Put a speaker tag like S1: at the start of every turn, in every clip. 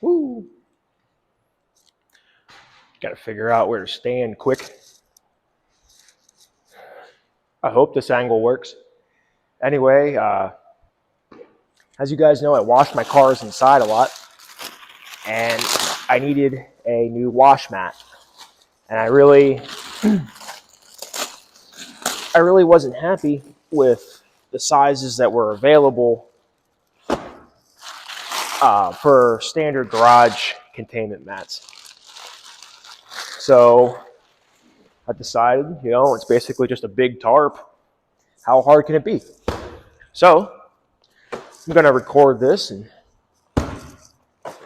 S1: Woo! Got to figure out where to stand quick. I hope this angle works. Anyway, as you guys know, I wash my cars inside a lot, and I needed a new wash mat. And I really wasn't happy with the sizes that were available for standard garage containment mats. So I decided, it's basically just a big tarp. How hard can it be? So I'm going to record this, and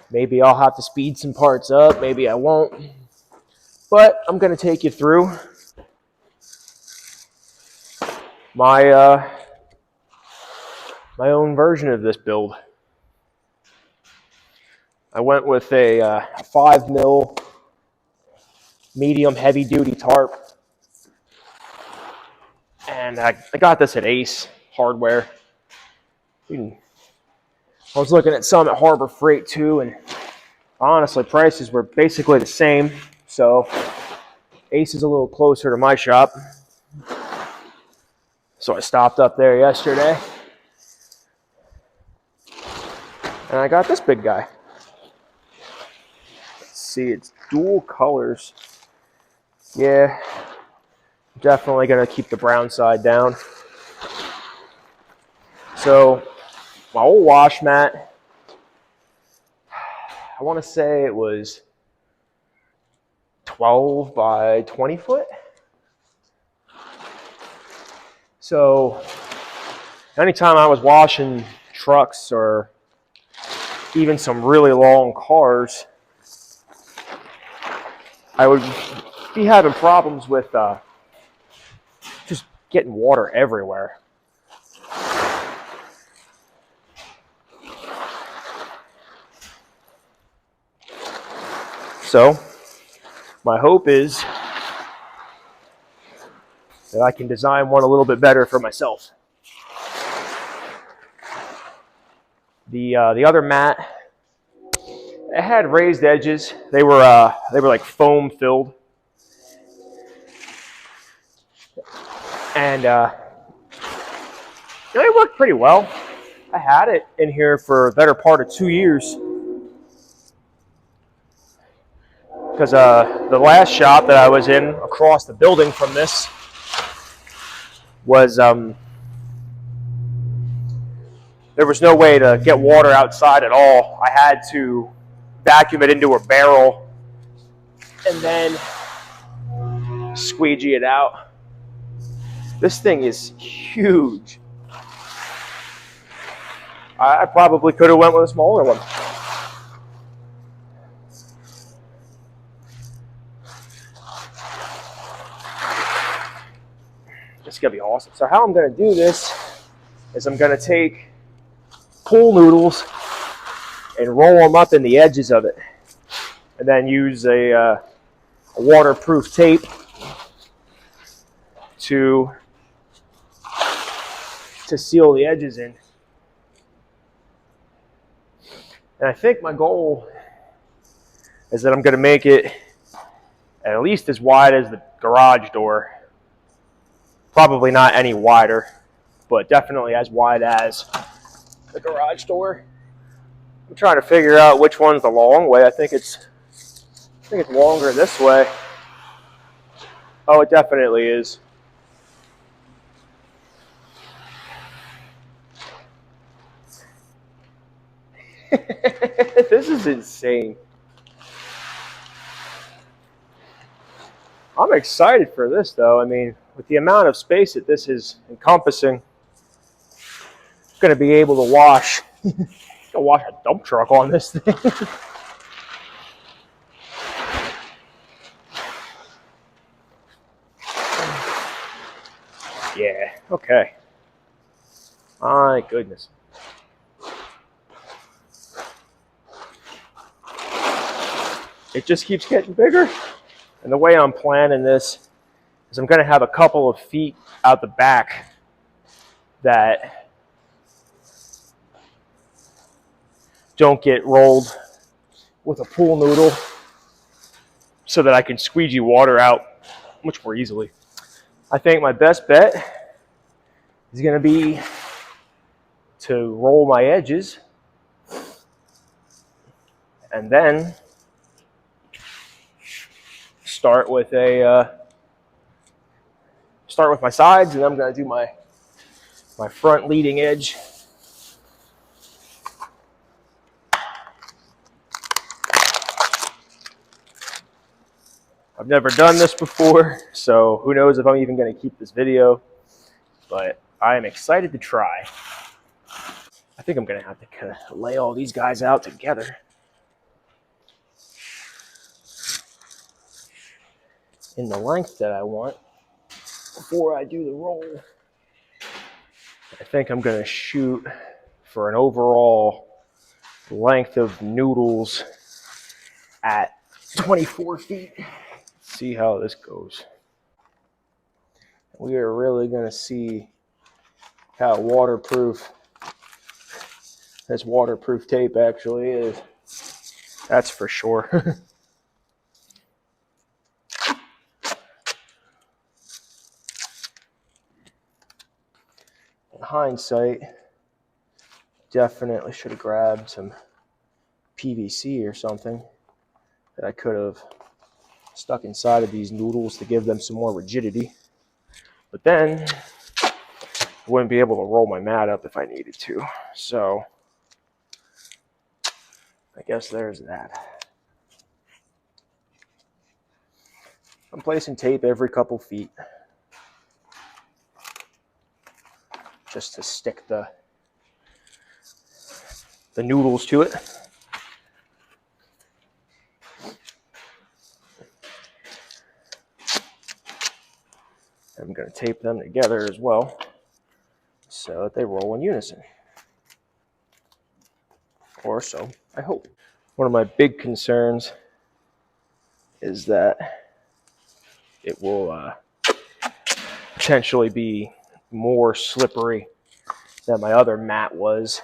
S1: maybe I'll have to speed some parts up, maybe I won't. But I'm going to take you through my own version of this build. I went with a 5 mil medium heavy duty tarp, and I got this at Ace Hardware. I was looking at some at Harbor Freight too, and honestly prices were basically the same, so Ace is a little closer to my shop, so I stopped up there yesterday and I got this big guy. Let's see, it's dual colors. Yeah, definitely gonna keep the brown side down. So my old wash mat, I want to say it was 12 by 20 foot. So anytime I was washing trucks or even some really long cars, I would be having problems with just getting water everywhere. So my hope is that I can design one a little bit better for myself. The other mat, it had raised edges. They were like foam filled, and it worked pretty well. I had it in here for the better part of 2 years, because the last shop that I was in across the building from this was there was no way to get water outside at all. I had to vacuum it into a barrel and then squeegee it out. This thing is huge. I probably could have went with a smaller one. It's gonna be awesome. So how I'm gonna do this is I'm gonna take pool noodles and roll them up in the edges of it, and then use a waterproof tape to seal the edges in. And I think my goal is that I'm going to make it at least as wide as the garage door. Probably not any wider, but definitely as wide as the garage door. I'm trying to figure out which one's the long way. I think it's longer this way. Oh, it definitely is. This is insane. I'm excited for this, though. I mean, with the amount of space that this is encompassing, I'm going to be able to wash a dump truck on this thing. Yeah, okay. My goodness. It just keeps getting bigger. And the way I'm planning this is I'm going to have a couple of feet out the back that don't get rolled with a pool noodle so that I can squeegee water out much more easily. I think my best bet is going to be to roll my edges and then start with my sides, and I'm going to do my front leading edge. I've never done this before, so who knows if I'm even going to keep this video, but I am excited to try. I think I'm going to have to kind of lay all these guys out together in the length that I want before I do the roll. I think I'm going to shoot for an overall length of noodles at 24 feet. See how this goes. We are really going to see how waterproof this waterproof tape actually is. That's for sure. In hindsight, definitely should have grabbed some PVC or something that I could have stuck inside of these noodles to give them some more rigidity. But then I wouldn't be able to roll my mat up if I needed to. So I guess there's that. I'm placing tape every couple feet just to stick the noodles to it. I'm going to tape them together as well so that they roll in unison. Or so I hope. One of my big concerns is that it will potentially be more slippery than my other mat was.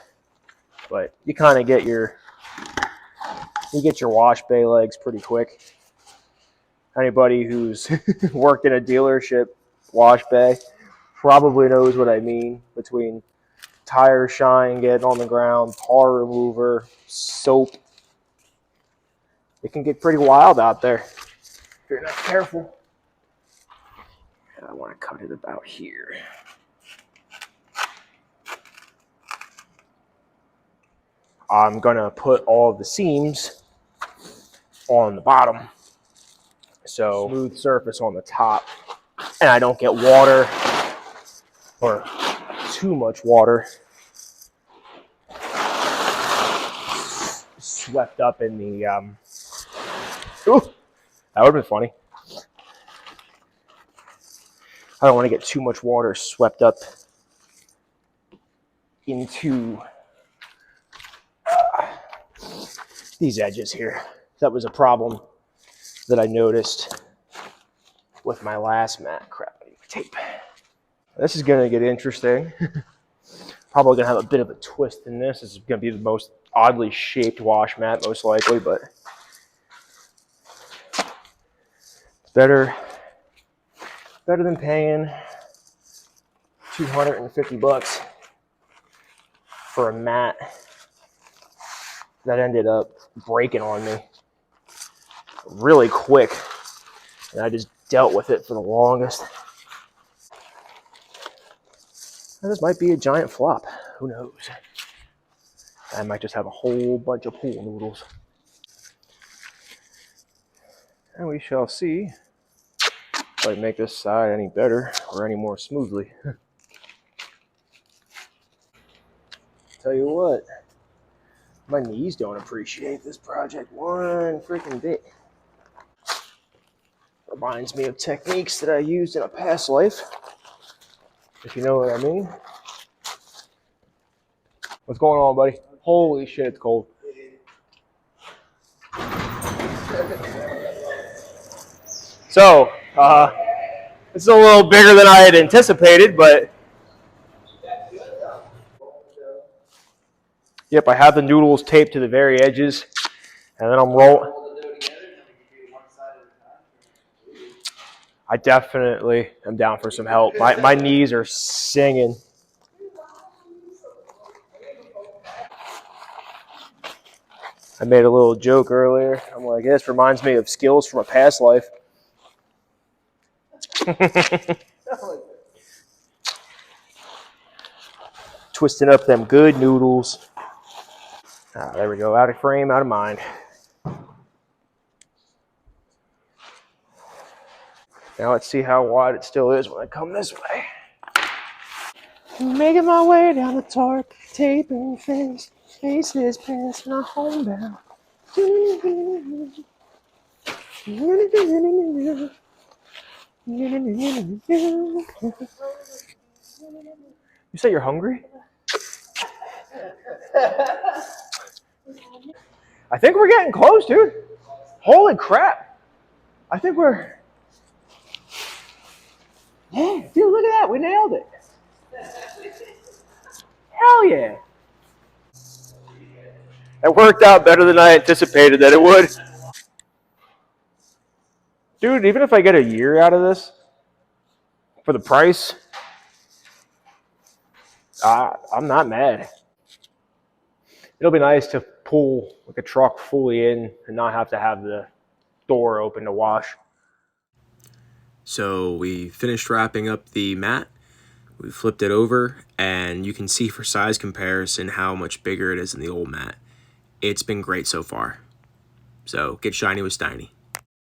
S1: But you kind of get your wash bay legs pretty quick. Anybody who's worked in a dealership wash bay probably knows what I mean, between tire shine getting on the ground, tar remover, soap. It can get pretty wild out there if you're not careful. I want to cut it about here. I'm going to put all of the seams on the bottom, so smooth surface on the top, and I don't get water or too much water swept up in the ooh, that would have been funny. I don't want to get too much water swept up into these edges here. That was a problem that I noticed with my last mat. Crap, I need tape. This is going to get interesting. Probably going to have a bit of a twist in this. This is going to be the most oddly shaped wash mat, most likely, but it's better than paying $250 for a mat that ended up breaking on me really quick, and I just dealt with it for the longest. And this might be a giant flop. Who knows? I might just have a whole bunch of pool noodles. And we shall see if I make this side any better or any more smoothly. Tell you what, my knees don't appreciate this project one freaking bit. Reminds me of techniques that I used in a past life, if you know what I mean. What's going on, buddy? Holy shit, it's cold. So, it's a little bigger than I had anticipated, but yep, I have the noodles taped to the very edges. And then I'm rolling. I definitely am down for some help. My knees are singing. I made a little joke earlier. I'm like, this reminds me of skills from a past life. Twisting up them good noodles. Ah, there we go. Out of frame, out of mind. Now let's see how wide it still is when I come this way. Making my way down the tarp, taping faces passing a homebound. You say you're hungry? I think we're getting close, dude. Holy crap. I think we're... Yeah, dude, look at that. We nailed it. Hell yeah. It worked out better than I anticipated that it would. Dude, even if I get a year out of this, for the price, I'm not mad. It'll be nice to pull like a truck fully in and not have to have the door open to wash.
S2: So we finished wrapping up the mat. We flipped it over, and you can see for size comparison how much bigger it is than the old mat. It's been great so far. So get shiny with Steiny.